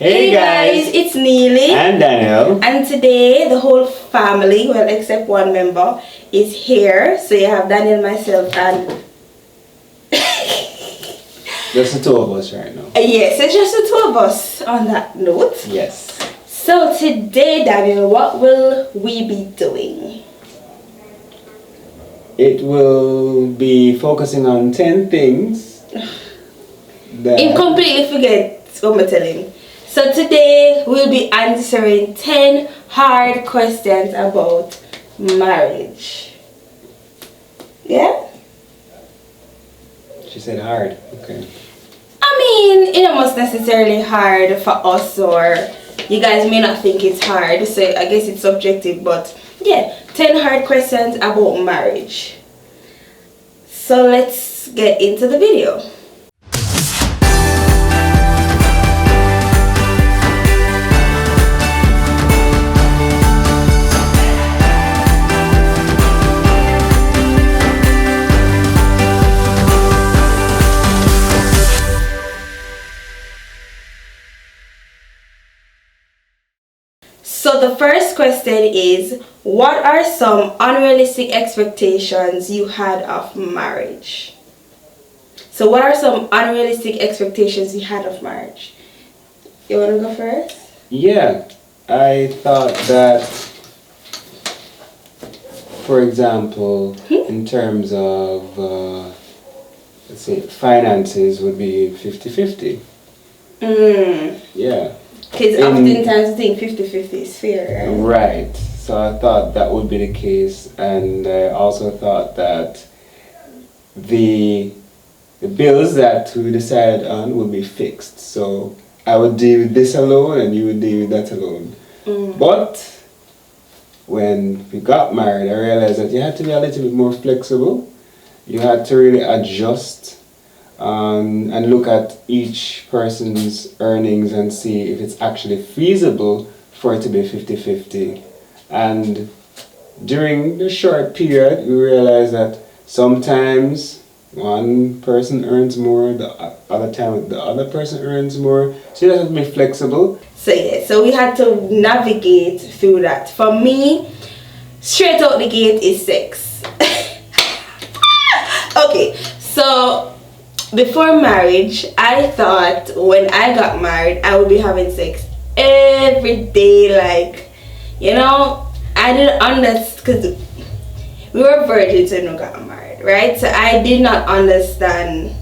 Hey guys, it's Neely and Daniel, and today the whole family, well except one member, is here. So you have Daniel, myself, and just the two of us right now. Yes, it's just the two of us on that note. Yes. So today, Daniel, what will we be doing? It will be focusing on 10 things that... I completely forget what I'm telling. So today we'll be answering 10 hard questions about marriage. Yeah? She said hard. Okay. I mean, it was necessarily hard for us, or you guys may not think it's hard, so I guess it's subjective, but yeah, 10 hard questions about marriage. So let's get into the video. So the first question is, what are some unrealistic expectations you had of marriage? So what are some unrealistic expectations you had of marriage? You want to go first? Yeah, I thought that, for example, in terms of, let's say, finances would be 50-50. Yeah. Because oftentimes I think 50-50 is fair, right? Right. So I thought that would be the case, and I also thought that the bills that we decided on would be fixed. So I would deal with this alone, and you would deal with that alone. But when we got married, I realized that you had to be a little bit more flexible. You had to really adjust. And look at each person's earnings and see if it's actually feasible for it to be 50-50. And during the short period, we realized that sometimes one person earns more, the other time the other person earns more. So you have to be flexible. So yeah, so we had to navigate through that. For me, straight out the gate is sex. Okay, so before marriage, I thought when I got married, I would be having sex every day. Like, you know, I didn't understand, because we were virgins when we got married, right? So I did not understand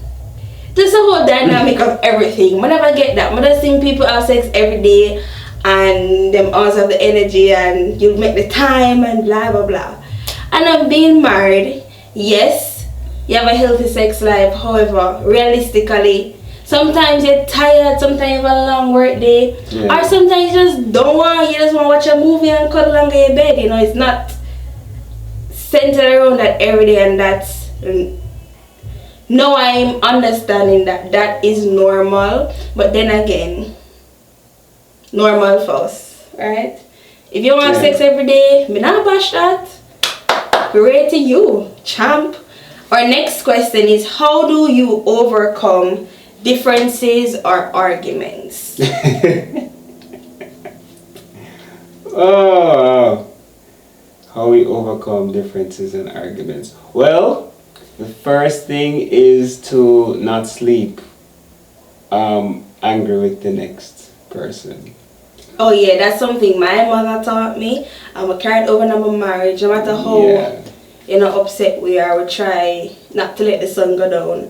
just the whole dynamic of everything. Whenever I get that, when I see people have sex every day and them also have the energy and you make the time and blah blah blah. And I'm being married, yes, you have a healthy sex life. However, realistically, sometimes you're tired, sometimes you have a long work day, or sometimes you just don't want, you just want to watch a movie and cuddle under your bed. You know, it's not centered around that every day, and that's, now I'm understanding that that is normal, but then again, normal for us, right? If you want sex every day, me not bash that. Great to you, champ. Our next question is, how do you overcome differences or arguments? Oh, how we overcome differences and arguments. Well, the first thing is to not sleep angry with the next person. Oh yeah, that's something my mother taught me. I'm carried over in my marriage. No matter how upset we are, we try not to let the sun go down.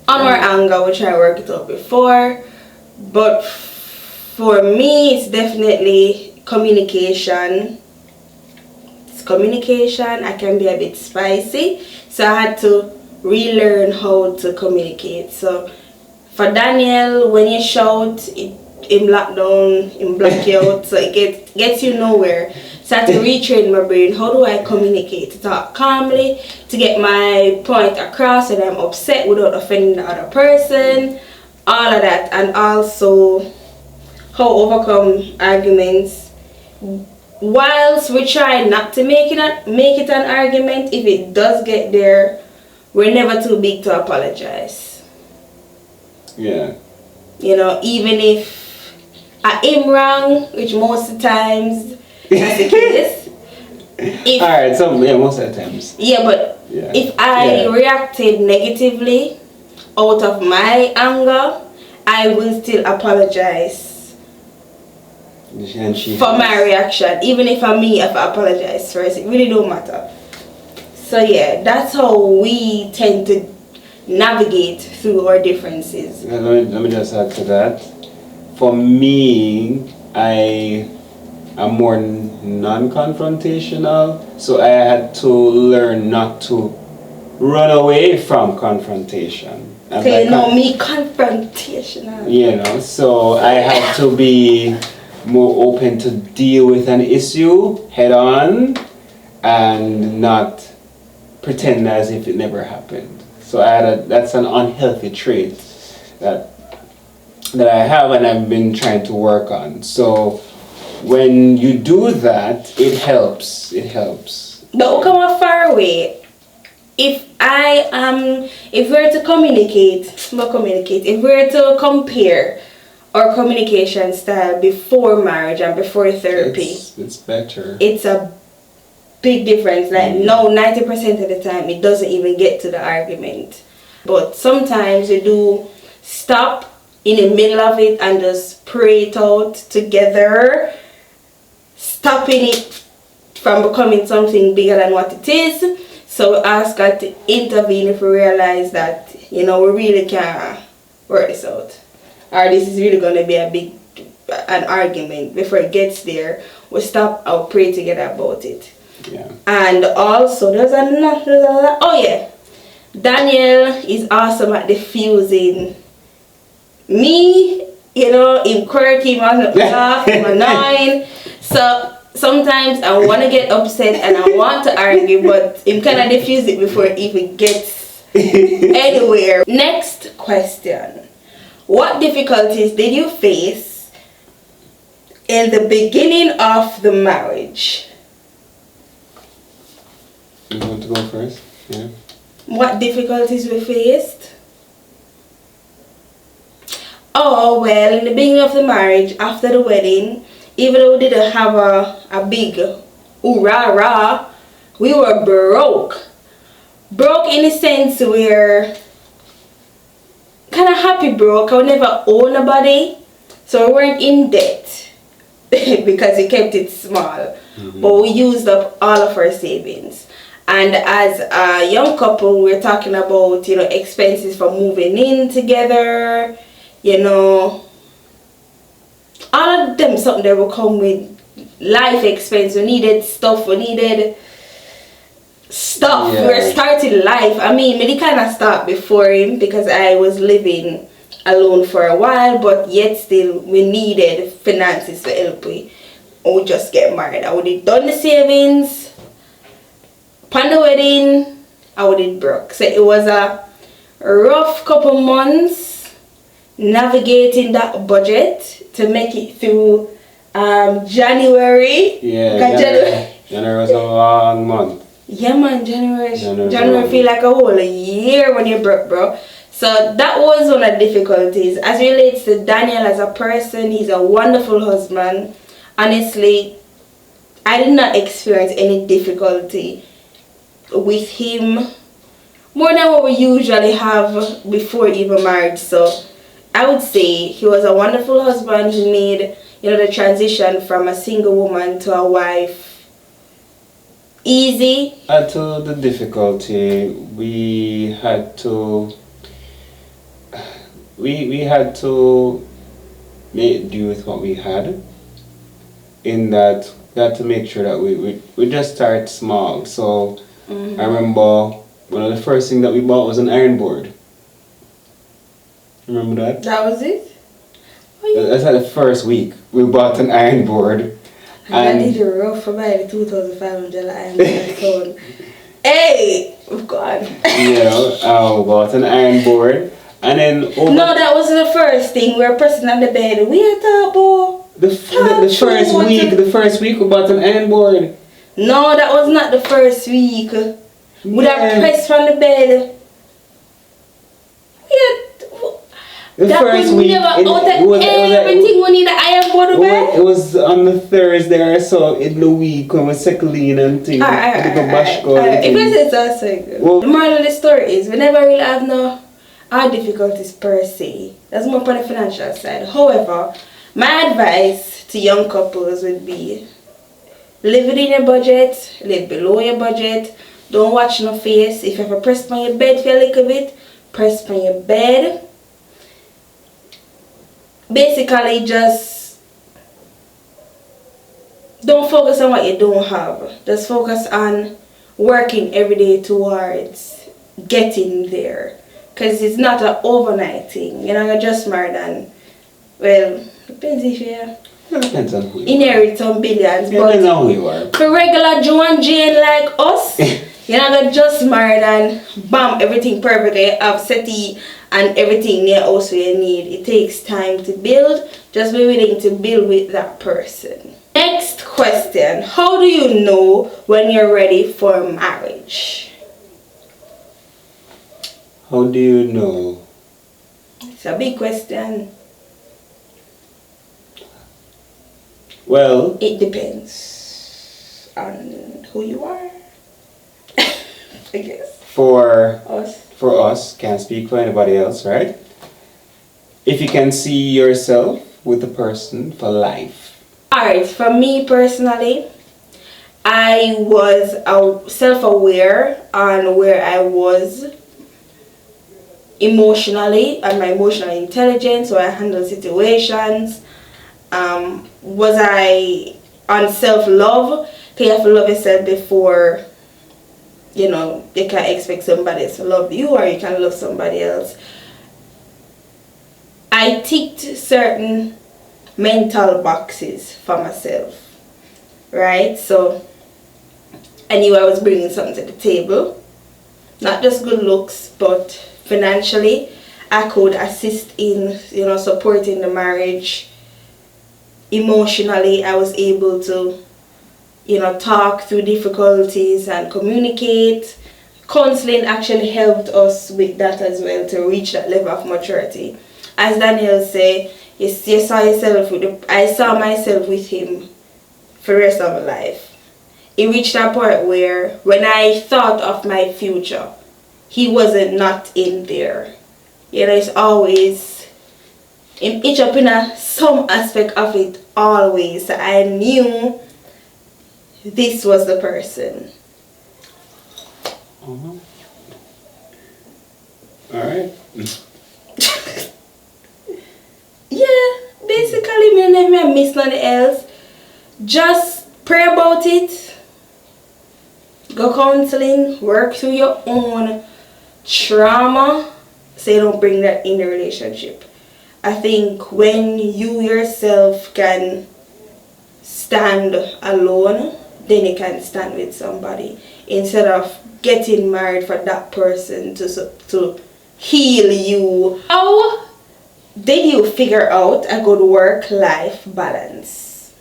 On our anger, we try to work it out before. But for me, it's definitely communication. It's communication. I can be a bit spicy, so I had to relearn how to communicate. So for Daniel, when you shout, him lock down, him block you out, so it gets you nowhere. So I had to retrain my brain. How do I communicate? To talk calmly, to get my point across, and I'm upset without offending the other person. All of that, and also how overcome arguments. Whilst we try not to make it an argument, if it does get there, we're never too big to apologize. Yeah. You know, even if I am wrong, which most of the times that's the case. Alright, most of the times. Yeah, but if I reacted negatively out of my anger, I will still apologize for my reaction. Even if if I apologize first, it really don't matter. So yeah, that's how we tend to navigate through our differences. Let me just add to that. For me, I am more non-confrontational, so I had to learn not to run away from confrontation. So you know me, confrontational. You know, so I had to be more open to deal with an issue head on and not pretend as if it never happened. So that's an unhealthy trait that I have and I've been trying to work on. So when you do that, it helps. But come far away. If we're to if we're to compare our communication style before marriage and before therapy, it's better. It's a big difference. Like no, 90% of the time it doesn't even get to the argument. But sometimes we do stop in the middle of it and just pray it out together, stopping it from becoming something bigger than what it is. So we ask God to intervene if we realize that, we really can't work this out. Or this is really going to be an argument. Before it gets there, we stop and pray together about it. Yeah. And also, Daniel is awesome at diffusing me, him quirky, him laugh, him annoying. So sometimes I want to get upset and I want to argue, but him kind of diffuse it before it even gets anywhere. Next question. What difficulties did you face in the beginning of the marriage? You want to go first? Yeah. What difficulties we faced? Oh, well, in the beginning of the marriage, after the wedding, even though we didn't have a big hoorah, we were broke. Broke in the sense where kind of happy broke. I would never own nobody, so we weren't in debt because we kept it small. But we used up all of our savings. And as a young couple, we're talking about, expenses for moving in together, all of them, something that will come with life expense. We needed stuff. Yeah. We're starting life. I mean, we kind of stopped before him because I was living alone for a while, but yet still we needed finances to help we just get married. I would have done the savings. Upon the wedding, I would have broke. So it was a rough couple months navigating that budget to make it through January. Yeah, January was a long month. Yeah, man, January feel like a whole year when you broke, bro. So that was one of the difficulties. As relates to Daniel as a person, he's a wonderful husband. Honestly, I did not experience any difficulty with him more than what we usually have before even marriage. So I would say he was a wonderful husband. He made, the transition from a single woman to a wife easy. Add to the difficulty, we had to make do with what we had. In that, we had to make sure that we just start small. So I remember one of the first things that we bought was an iron board. Remember that? That was it? That's like the first week. We bought an iron board. And I did a rough for my 2,500 iron board. Hey! Oh God. We bought an iron board. And then no, that wasn't the first thing. We were pressing on the bed. We had the first week we bought an iron board. No, that was not the first week. We had pressed from the bed. The that first could week, never it out was- everything we need. I am going to bed. It was on the Thursday or so in the week when we settled in and things. If it's also Well, the moral of the story is we never really have no our difficulties per se. That's more on the financial side. However, my advice to young couples would be live within your budget, live below your budget. Don't watch no face. If you ever press on your bed for a little bit, press on your bed. Basically, just don't focus on what you don't have. Just focus on working every day towards getting there. Because it's not an overnight thing. You're not going to just marry and, well, depends if you depends on who you inherit some billions. Depends on who you are. For regular Joe and Jane like us, you're not going to just marry and bam, everything perfectly. Have SETI and everything near house where you need. It takes time to build. Just be willing to build with that person. Next question. How do you know when you're ready for marriage? How do you know? It's a big question. Well, It depends on who you are. I guess. For Us. can't speak for anybody else, right? If you can see yourself with the person for life. Alright, for me personally, I was self-aware on where I was emotionally and my emotional intelligence, so I handle situations. Was I on self-love? Because you have to love yourself before, you know, you can expect somebody to love you or you can love somebody else. I ticked certain mental boxes for myself, right? So I knew I was bringing something to the table, not just good looks, but financially I could assist in, you know, supporting the marriage. Emotionally I was able to, you know, talk through difficulties and communicate. Counseling actually helped us with that as well, to reach that level of maturity. As Daniel said, you saw yourself I saw myself with him for the rest of my life. It reached a point where when I thought of my future, he wasn't not in there. You know, it's always each up in some aspect of it always. So I knew this was the person. Alright. Yeah, basically, me never miss nothing else. Just pray about it. Go counseling, work through your own trauma, so you don't bring that in the relationship. I think when you yourself can stand alone, then you can stand with somebody, instead of getting married for that person to heal you. How did you figure out a good work-life balance?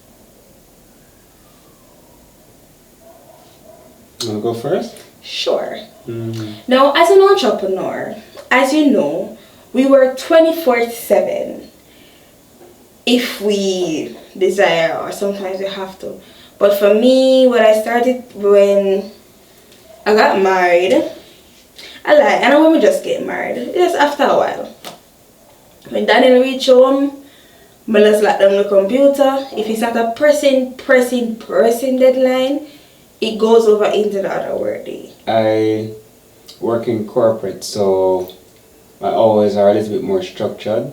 You want to go first? Sure. Now, as an entrepreneur, as you know, we work 24/7 if we desire, or sometimes we have to. But for me, what I started when I got married, I don't want to just get married, just after a while. When Daniel reached home, I just lock down the computer. If it's not a pressing deadline, it goes over into the other work day. I work in corporate, so my hours are a little bit more structured.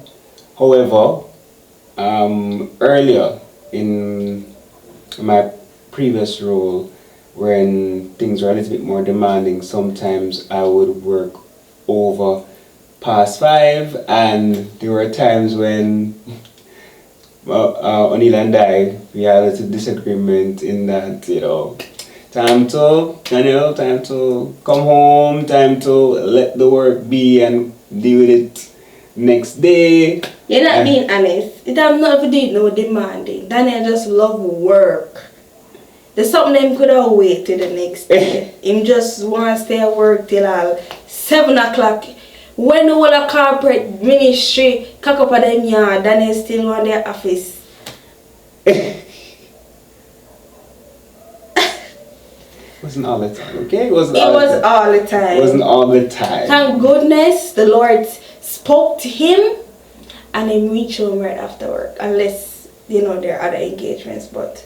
However, earlier in my previous role, when things were a little bit more demanding, sometimes I would work over past 5, and there were times when O'Neill and I, we had a little disagreement in that, you know, time to come home, time to let the work be and deal with it next day. You're not being honest. It have nothing to do with no demanding. Daniel just love work. There's something him could have waited till the next day. Him just want to stay at work till 7 o'clock. When the whole of corporate ministry cock up at them yard, Daniel still on their office. Wasn't all the time, okay? It wasn't It all was the time. all the time. It wasn't all the time. Thank goodness the Lord spoke to him and he reached home right after work. Unless, you know, there are other engagements, but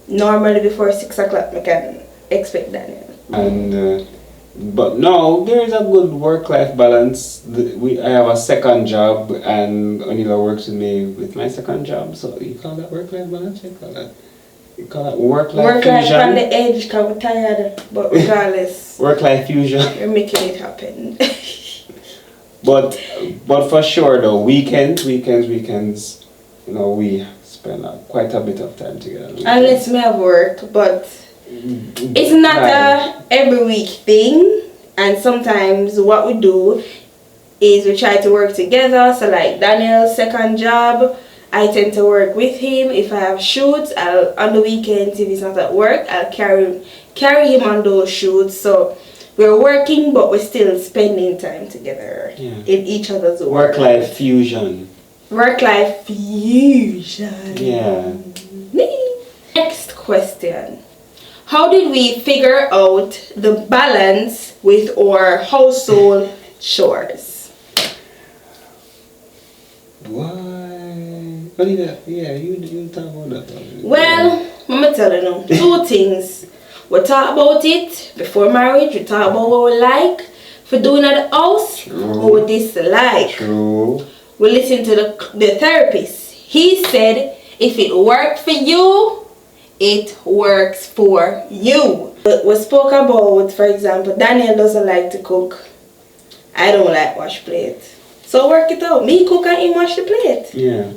normally before 6 o'clock we can expect Daniel. And but no, there is a good work-life balance. I have a second job, and Anila works with me with my second job. So you call that work-life balance? You call that work-life Work-life fusion? on the edge because we're tired, but regardless, Work-life fusion. we're making it happen. But for sure though, weekends, you know, we spend quite a bit of time together. Unless we have work, but it's not a every week thing. And sometimes what we do is we try to work together. So like Daniel's second job, I tend to work with him. If I have shoots, on the weekends, if he's not at work, I'll carry him on those shoots. So we're working, but we're still spending time together in each other's work. Work-life fusion. Work-life fusion. Yeah. Next question. How did we figure out the balance with our household chores? Why? What is that? Yeah, you talk about that. Well, I'm going to tell you now. Two things. We talk about it before marriage. We talk about what we like for doing at the house. What we dislike. True. We listen to the therapist. He said, if it worked for you, it works for you. But we spoke about, for example, Daniel doesn't like to cook. I don't like wash plate. So work it out. Me cook and him wash the plate. Yeah.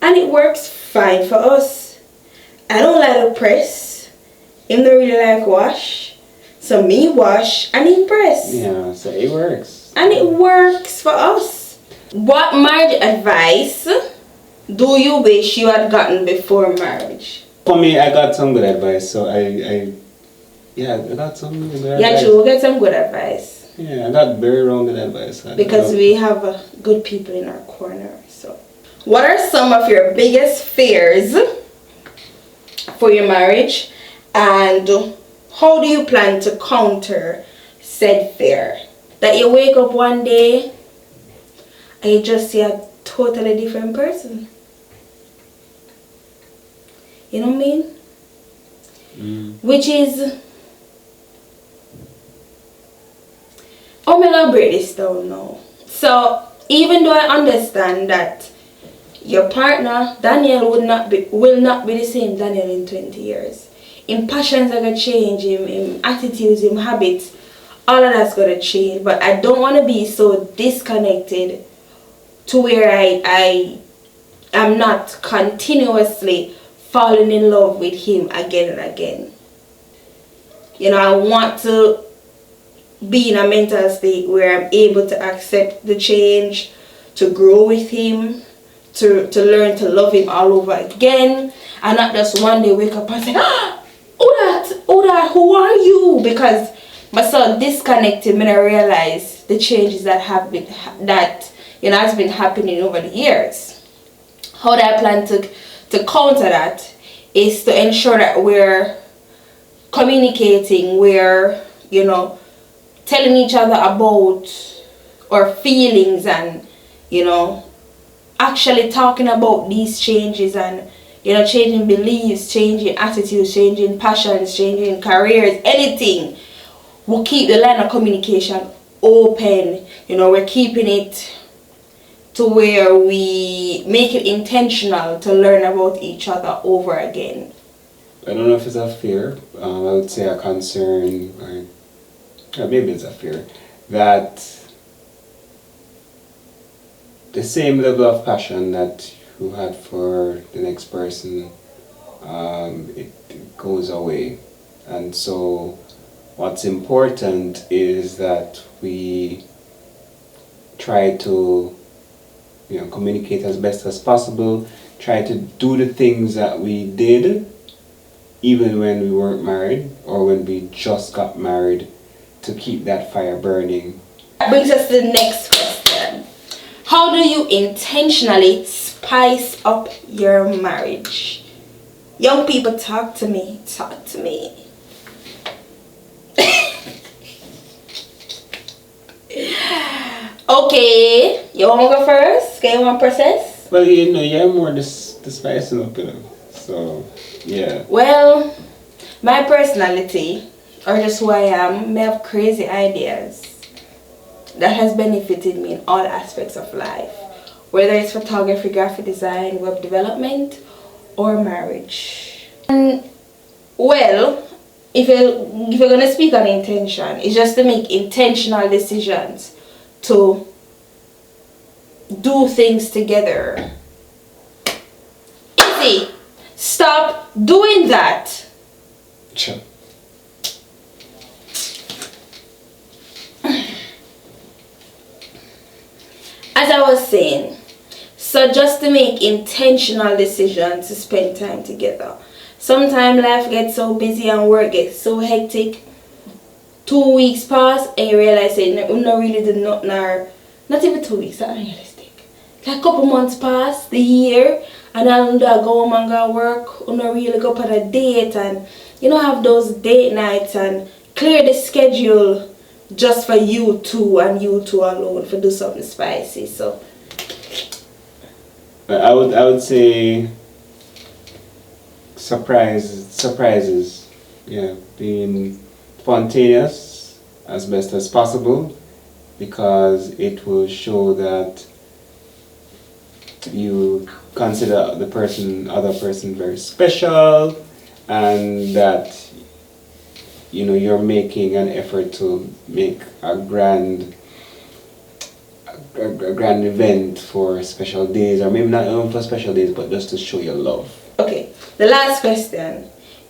And it works fine for us. I don't like to press. Him don't really like wash. So me wash and he press. Yeah, so it works. And it works for us. What marriage advice do you wish you had gotten before marriage? For me, I got some good advice. So I got some good advice. Yeah, true. We'll get some good advice. Yeah, I got very wrong good advice. Because we have good people in our corner. So, what are some of your biggest fears for your marriage? And how do you plan to counter said fear? That you wake up one day and you just see a totally different person. You know what I mean? Which is, I'm gonna break this down now. So even though I understand that your partner Daniel will not be the same Daniel in 20 years. His passions are gonna change, him attitudes, him habits, all of that's gonna change. But I don't want to be so disconnected to where I am not continuously falling in love with him again and again. You know, I want to be in a mental state where I'm able to accept the change, to grow with him, to learn to love him all over again, and not just one day wake up and say, who are you? Because I'm so disconnected when I realize the changes that has been happening over the years. How do I plan to counter that is to ensure that we're communicating, we're, telling each other about our feelings and, actually talking about these changes and, changing beliefs, changing attitudes, changing passions, changing careers, anything. We'll keep the line of communication open. We're keeping it to where we make it intentional to learn about each other over again. I don't know if it's a fear. I would say a concern, or maybe it's a fear, that the same level of passion that you had for the next person, it goes away. And so what's important is that we try to communicate as best as possible, try to do the things that we did even when we weren't married or when we just got married, to keep that fire burning That brings us to the next question. How do you intentionally spice up your marriage? Young people, talk to me. Talk to me. Okay, you want to go first? Okay, you want to process? Well, you know, you're more the spicing up, you know. So, yeah. Well, my personality, or just who I am, may have crazy ideas that has benefited me in all aspects of life, whether it's photography, graphic design, web development, or marriage. And well, if you're gonna speak on intention, it's just to make intentional decisions to do things together. See, stop doing that. Sure. As I was saying, so just to make intentional decisions to spend time together. Sometimes life gets so busy and work gets so hectic. 2 weeks pass and you realize that you not really did nothing, or not even 2 weeks, that's unrealistic. Like a couple months pass, the year, and then you go home and go work, you not really go on a date, and you don't have those date nights and clear the schedule just for you two and you two alone for do something spicy. So I would say surprises. Yeah, being spontaneous as best as possible, because it will show that you consider the other person very special, and that you know you're making an effort to make a grand event for special days, or maybe not even for special days, but just to show your love. okay, the last question.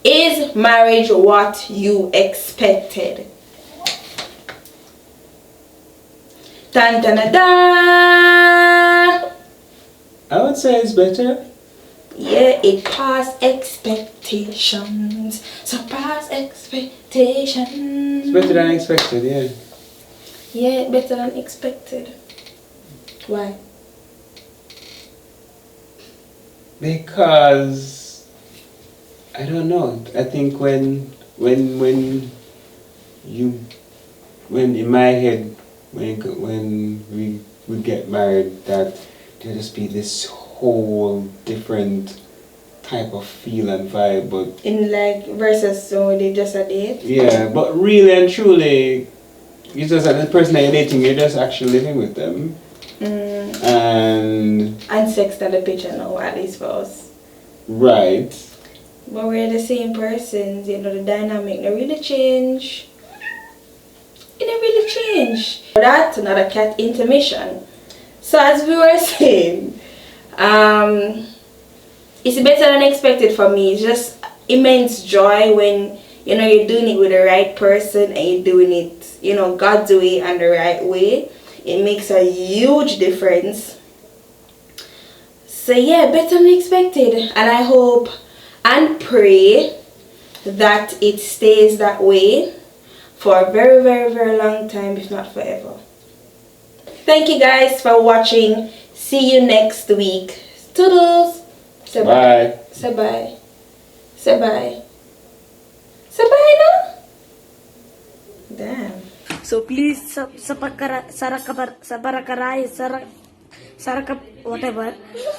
Is marriage what you expected? Dun, dun, dun, dun. I would say it's better. Yeah, it passed expectations. Surpassed expectations. It's better than expected, yeah. Yeah, better than expected. Why? Because I don't know. I think when in my head when we would get married, that there just be this whole different type of feel and vibe, but In like versus so they just a date? yeah, but really and truly, it's just that the person that you're dating, you're just actually living with them. And sex not a picture now, at least for us. right. But we're the same persons, you know, the dynamic don't really change. It don't really change. That's another cat intermission. So as we were saying, it's better than expected for me. It's just immense joy when you know you're doing it with the right person and you're doing it, you know, God's way and the right way. It makes a huge difference. So yeah, better than expected, and I hope and pray that it stays that way for a very, very, very long time, if not forever. Thank you guys for watching. See you next week. Toodles. Say bye. Say bye. Say bye. Say bye now. Damn. So please whatever.